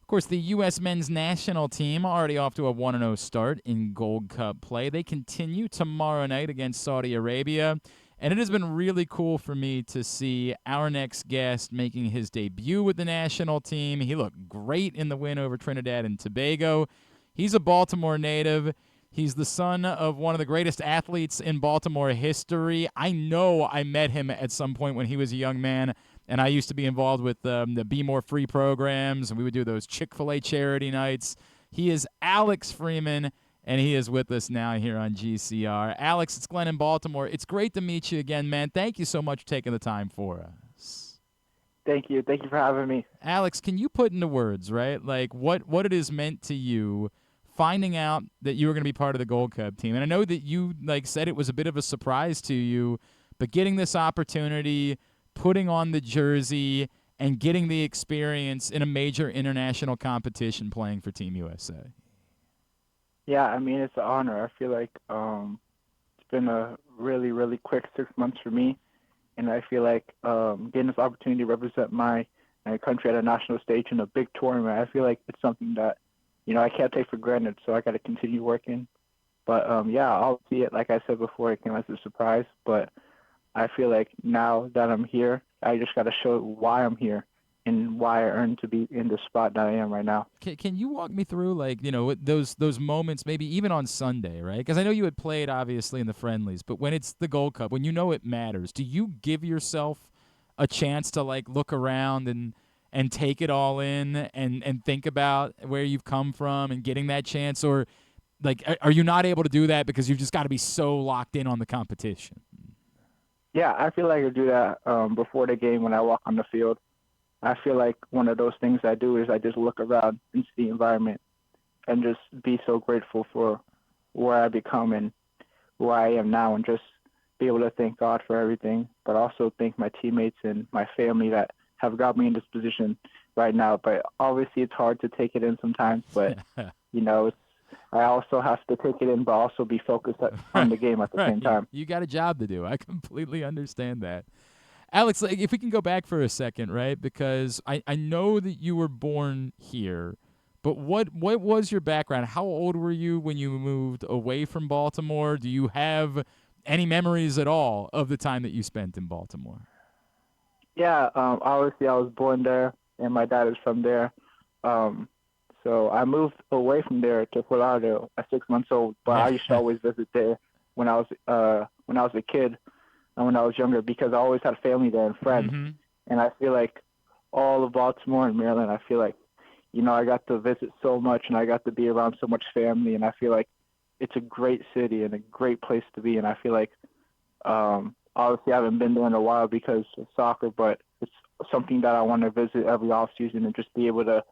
Of course, the U.S. men's national team already off to a 1-0 start in Gold Cup play. They continue tomorrow night against Saudi Arabia. And it has been really cool for me to see our next guest making his debut with the national team. He looked great in the win over Trinidad and Tobago. He's a Baltimore native. He's the son of one of the greatest athletes in Baltimore history. I know I met him at some point when he was a young man, and I used to be involved with the Be More Free programs, and we would do those Chick-fil-A charity nights. He is Alex Freeman, and he is with us now here on GCR. Alex, it's Glenn in Baltimore. It's great to meet you again, man. Thank you so much for taking the time for us. Thank you. Thank you for having me. Alex, can you put into words, right, like what it has meant to you finding out that you were going to be part of the Gold Cup team? And I know that you said it was a bit of a surprise to you, but getting this opportunity, putting on the jersey, and getting the experience in a major international competition playing for Team USA. Yeah, I mean, it's an honor. I feel like it's been a really, really quick 6 months for me. And I feel like getting this opportunity to represent my country at a national stage in a big tournament, I feel like it's something that, I can't take for granted. So I got to continue working. But, I'll see it. Like I said before, it came as a surprise. But I feel like now that I'm here, I just got to show why I'm here and why I earned to be in the spot that I am right now. Can you walk me through, those moments, maybe even on Sunday, right? Because I know you had played, obviously, in the friendlies, but when it's the Gold Cup, when you know it matters, do you give yourself a chance to, look around and take it all in and think about where you've come from and getting that chance? Or, are you not able to do that because you've just got to be so locked in on the competition? Yeah, I feel like I do that before the game when I walk on the field. I feel like one of those things I do is I just look around and see the environment and just be so grateful for where I become and where I am now, and just be able to thank God for everything, but also thank my teammates and my family that have got me in this position right now. But obviously it's hard to take it in sometimes, but, I also have to take it in, but also be focused on the game at the same time. You got a job to do. I completely understand that. Alex, if we can go back for a second, right? Because I know that you were born here, but what was your background? How old were you when you moved away from Baltimore? Do you have any memories at all of the time that you spent in Baltimore? Yeah, obviously I was born there, and my dad is from there. So I moved away from there to Fort Lauderdale at 6 months old, but I used to always visit there when I was a kid and when I was younger, because I always had family there and friends. Mm-hmm. And I feel like all of Baltimore and Maryland, I feel like, I got to visit so much and I got to be around so much family, and I feel like it's a great city and a great place to be. And I feel like obviously I haven't been there in a while because of soccer, but it's something that I want to visit every off season and just be able to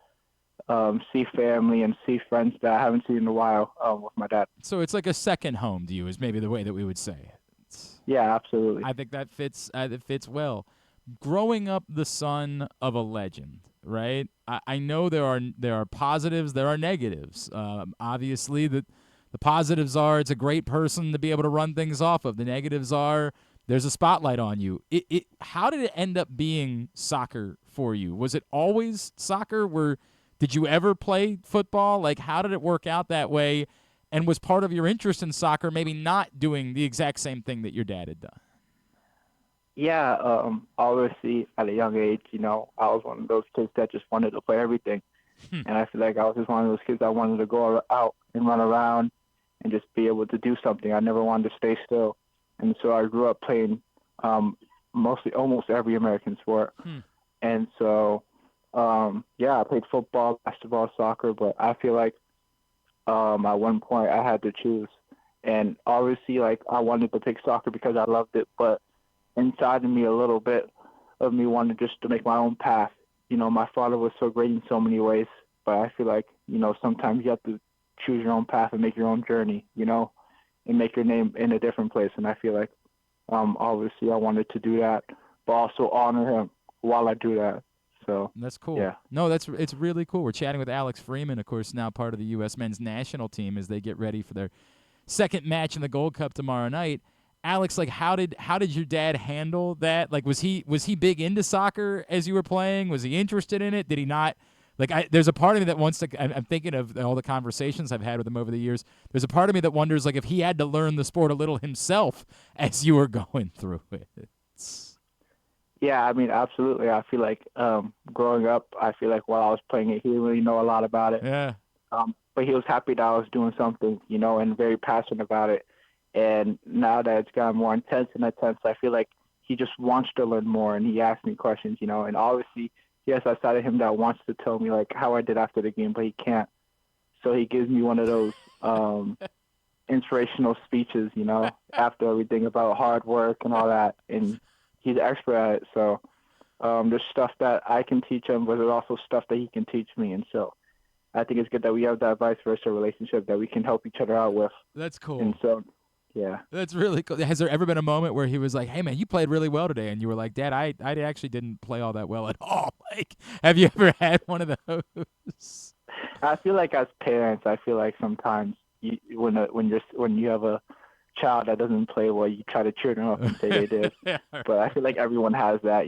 see family and see friends that I haven't seen in a while with my dad. So it's like a second home to you is maybe the way that we would say it. Yeah, absolutely. I think that fits well. Growing up the son of a legend, right? I know there are positives, there are negatives. Obviously, the positives are it's a great person to be able to run things off of. The negatives are there's a spotlight on you. How did it end up being soccer for you? Was it always soccer? Did you ever play football? How did it work out that way? And was part of your interest in soccer maybe not doing the exact same thing that your dad had done? Yeah, obviously at a young age, I was one of those kids that just wanted to play everything. And I feel like I was just one of those kids that wanted to go out and run around and just be able to do something. I never wanted to stay still. And so I grew up playing almost every American sport. And so, I played football, basketball, soccer, but I feel like at one point I had to choose. And obviously, I wanted to pick soccer because I loved it, but inside of me, a little bit of me wanted just to make my own path. My father was so great in so many ways, but I feel like, sometimes you have to choose your own path and make your own journey, and make your name in a different place. And I feel like, obviously I wanted to do that, but also honor him while I do that. So that's cool. Yeah. No, it's really cool. We're chatting with Alex Freeman, of course, now part of the U.S. men's national team as they get ready for their second match in the Gold Cup tomorrow night. Alex, how did your dad handle that? Was he big into soccer as you were playing? Was he interested in it? Did he not Like, there's a part of me that wants to. I'm thinking of all the conversations I've had with him over the years. There's a part of me that wonders, like, if he had to learn the sport a little himself as you were going through it. Yeah, I mean, absolutely. I feel like growing up, I feel like while I was playing it, he didn't really know a lot about it. Yeah. But he was happy that I was doing something, and very passionate about it. And now that it's gotten more intense and intense, I feel like he just wants to learn more, and he asks me questions, And obviously, yes, I side of him that wants to tell me like how I did after the game, but he can't. So he gives me one of those inspirational speeches, after everything about hard work and all that. And he's an expert at it. So there's stuff that I can teach him, but there's also stuff that he can teach me. And so I think it's good that we have that vice versa relationship that we can help each other out with. That's cool. And so, yeah. That's really cool. Has there ever been a moment where he was like, "Hey, man, you played really well today," and you were like, "Dad, I actually didn't play all that well at all." Like, have you ever had one of those? I feel like as parents, I feel like sometimes when you have a child that doesn't play well, you try to cheer them up and say they did. Yeah. But I feel like everyone has that.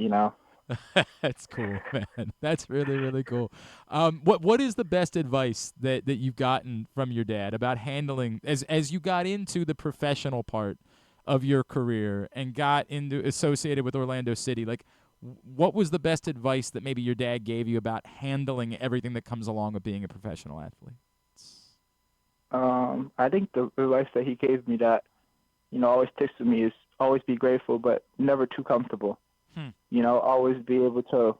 That's cool, man. That's really, really cool. What is the best advice that you've gotten from your dad about handling as you got into the professional part of your career and got into associated with Orlando City? Like, what was the best advice that maybe your dad gave you about handling everything that comes along with being a professional athlete? I think the advice that he gave me that always sticks with me is always be grateful, but never too comfortable. Always be able to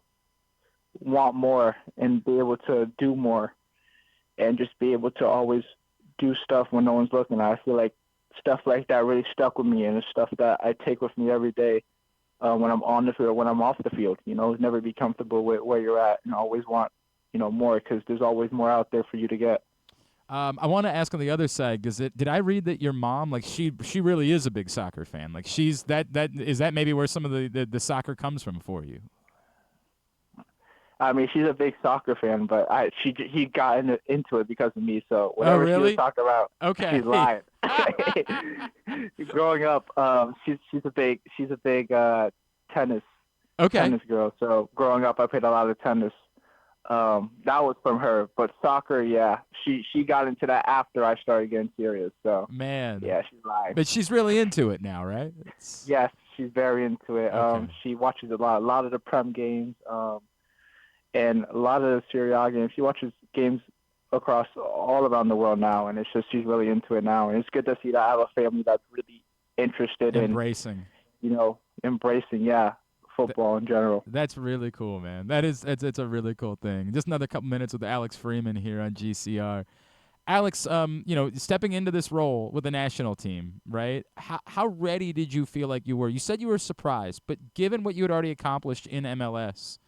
want more and be able to do more and just be able to always do stuff when no one's looking. I feel like stuff like that really stuck with me, and it's stuff that I take with me every day when I'm on the field, when I'm off the field. Never be comfortable with where you're at and always want, more, because there's always more out there for you to get. I want to ask on the other side, did I read that your mom, like, she really is a big soccer fan? Like, she's is that maybe where some of the soccer comes from for you? I mean, she's a big soccer fan, but he got into it because of me. So whatever really? she was talking about, okay, she's lying. Growing up, she's a big tennis girl. So growing up, I played a lot of tennis. That was from her, but soccer, yeah, she got into that after I started getting serious. So man, yeah, she's lying. But she's really into it now, right? Yes, she's very into it. Okay. She watches a lot of the Prem games, and a lot of the Serie A games. She watches games across all around the world now, and it's just she's really into it now. And it's good to see that I have a family that's really interested embracing, football in general. That's really cool, man. It's a really cool thing. Just another couple minutes with Alex Freeman here on GCR. Alex, stepping into this role with the national team, right? How ready did you feel like you were? You said you were surprised, but given what you had already accomplished in MLS,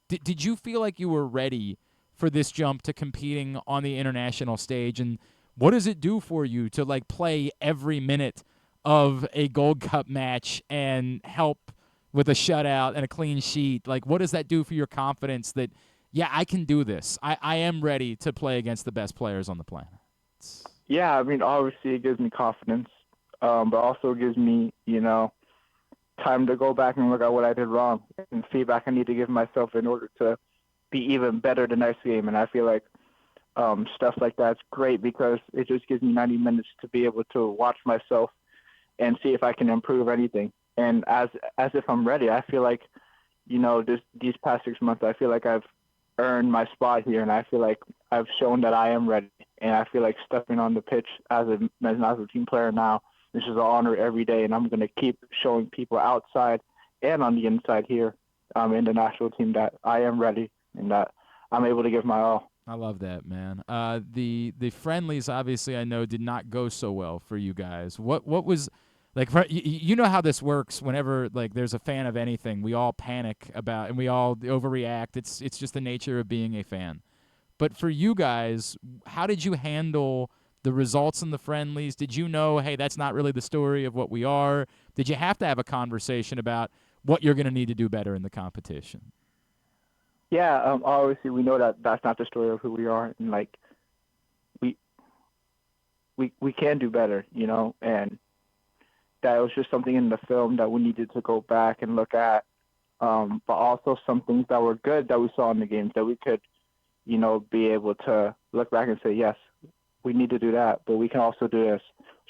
did you feel like you were ready for this jump to competing on the international stage? And what does it do for you to, like, play every minute of a Gold Cup match and help with a shutout and a clean sheet? Like, what does that do for your confidence that, yeah, I can do this? I am ready to play against the best players on the planet. Yeah, I mean, obviously it gives me confidence, but also gives me, time to go back and look at what I did wrong and feedback I need to give myself in order to be even better the next game. And I feel like stuff like that's great because it just gives me 90 minutes to be able to watch myself and see if I can improve anything. And as if I'm ready, I feel like, these past 6 months, I feel like I've earned my spot here, and I feel like I've shown that I am ready. And I feel like stepping on the pitch as a national team player now, this is an honor every day, and I'm going to keep showing people outside and on the inside here in the national team that I am ready and that I'm able to give my all. I love that, man. The friendlies, obviously, I know did not go so well for you guys. What was like? You know how this works. Whenever, like, there's a fan of anything, we all panic about and we all overreact. It's just the nature of being a fan. But for you guys, how did you handle the results in the friendlies? Did you know, hey, that's not really the story of what we are? Did you have to have a conversation about what you're going to need to do better in the competition? Yeah, obviously we know that that's not the story of who we are, and like we can do better, and that was just something in the film that we needed to go back and look at, but also some things that were good that we saw in the games that we could be able to look back and say, yes, we need to do that, but we can also do this.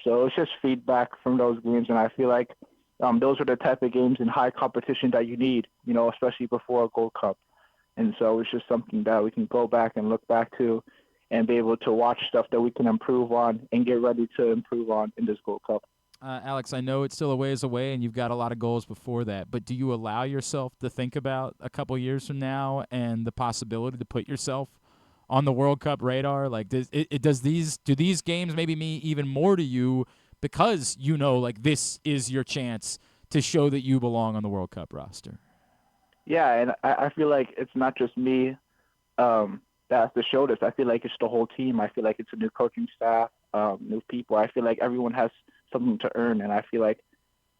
So it's just feedback from those games, and I feel like those are the type of games in high competition that you need, especially before a Gold Cup. And so it's just something that we can go back and look back to and be able to watch stuff that we can improve on and get ready to improve on in this Gold Cup. Alex, I know it's still a ways away and you've got a lot of goals before that, but do you allow yourself to think about a couple years from now and the possibility to put yourself on the World Cup radar? Like, do these games maybe mean even more to you because like this is your chance to show that you belong on the World Cup roster? Yeah, and I feel like it's not just me that has to show this. I feel like it's the whole team. I feel like it's a new coaching staff, new people. I feel like everyone has something to earn, and I feel like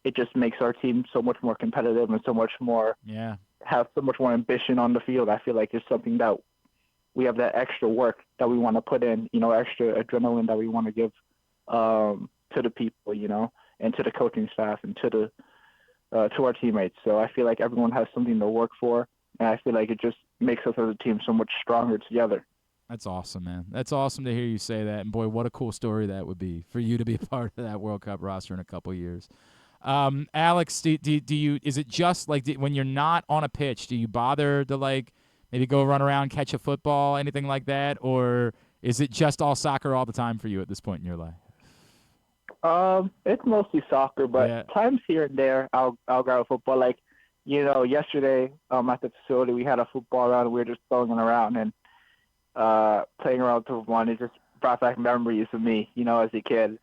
it just makes our team so much more competitive and so much more have so much more ambition on the field. I feel like it's something that we have that extra work that we want to put in, extra adrenaline that we want to give to the people, and to the coaching staff and to our teammates. So I feel like everyone has something to work for, and I feel like it just makes us as a team so much stronger together. That's awesome, man. That's awesome to hear you say that. And boy, what a cool story that would be for you to be a part of that World Cup roster in a couple years. Alex, do you? Is it just like when you're not on a pitch, do you bother to like maybe go run around, catch a football, anything like that, or is it just all soccer all the time for you at this point in your life? It's mostly soccer, but times here and there I'll grab a football. Like, yesterday at the facility we had a football around and we were just throwing it around and playing around with one. It just brought back memories of me, as a kid.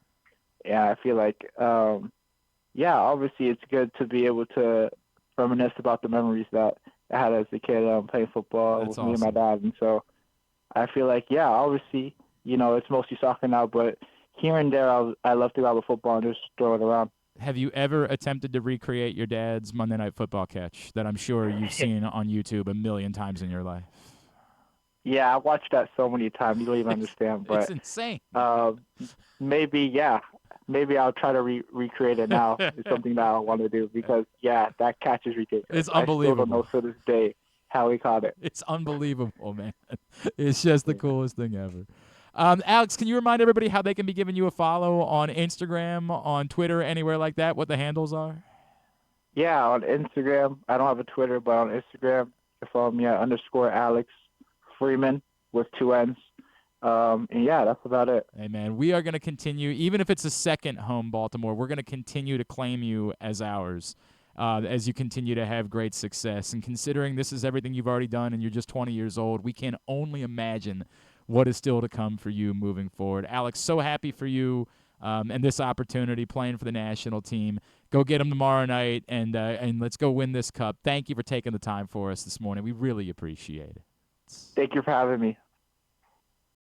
And I feel like, obviously it's good to be able to reminisce about the memories that I had as a kid playing football with me and my dad. And so I feel like, obviously, it's mostly soccer now, but here and there I love to grab a football and just throw it around. Have you ever attempted to recreate your dad's Monday Night Football catch that I'm sure you've seen on YouTube a million times in your life? Yeah, I watched that so many times. You don't even understand. But it's insane. Maybe I'll try to recreate it now. It's something that I want to do because, that catch is ridiculous. It's unbelievable. I still don't know to this day how he caught it. It's unbelievable, man. It's just the coolest thing ever. Alex, can you remind everybody how they can be giving you a follow on Instagram, on Twitter, anywhere like that, what the handles are? Yeah, on Instagram. I don't have a Twitter, but on Instagram, you follow me at _Alex Freeman with 2 N's. And that's about it. Hey, man, we are going to continue, even if it's a second home Baltimore, we're going to continue to claim you as ours as you continue to have great success. And considering this is everything you've already done and you're just 20 years old, we can only imagine what is still to come for you moving forward. Alex, so happy for you and this opportunity playing for the national team. Go get them tomorrow night, and let's go win this cup. Thank you for taking the time for us this morning. We really appreciate it. Thank you for having me.